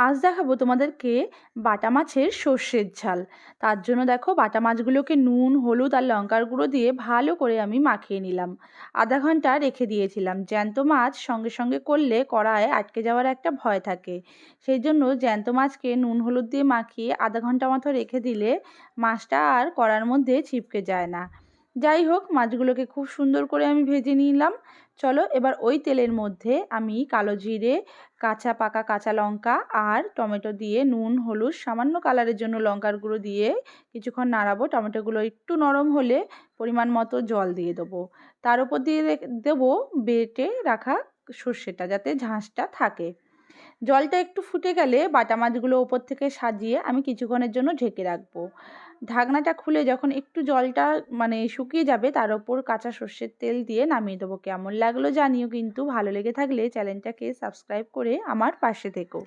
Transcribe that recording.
আজ দেখাবো তোমাদেরকে বাটা মাছের সর্ষের ঝাল। তার জন্য দেখো বাটা মাছগুলোকে নুন, হলুদ আর লঙ্কার গুঁড়ো দিয়ে ভালো করে আমি মাখিয়ে নিলাম। আধা ঘন্টা রেখে দিয়েছিলাম। জ্যান্ত মাছ সঙ্গে সঙ্গে করলে কড়ায় আটকে যাওয়ার একটা ভয় থাকে। সেই জন্য জ্যান্ত মাছকে নুন হলুদ দিয়ে মাখিয়ে আধা ঘন্টা মতো রেখে দিলে মাছটা আর কড়ার মধ্যে ছিপকে যায় না। যাই হোক, মাছগুলোকে খুব সুন্দর করে আমি ভেজে নিলাম। চলো এবার ওই তেলের মধ্যে আমি কালো জিরে, পাকা কাঁচা লঙ্কা আর টমেটো দিয়ে নুন, হলুদ, সামান্য কালারের জন্য লঙ্কার গুঁড়ো দিয়ে কিছুক্ষণ নাড়াবো। টমেটোগুলো একটু নরম হলে পরিমাণ মতো জল দিয়ে দেবো। তার উপর দিয়ে দেবো বেটে রাখা সর্ষেটা, যাতে ঝাঁঝটা থাকে। জলটা একটু ফুটে গেলে বাটা মাছগুলো ওপর থেকে সাজিয়ে আমি কিছুক্ষণের জন্য ঢেকে রাখবো। ঢাকনাটা খুলে যখন একটু জলটা শুকিয়ে যাবে, তার ওপর কাঁচা সর্ষের তেল দিয়ে নামিয়ে দেবো। কেমন লাগলো জানিও কিন্তু। ভালো লেগে থাকলে চ্যানেলটাকে সাবস্ক্রাইব করে আমার পাশে থেকো।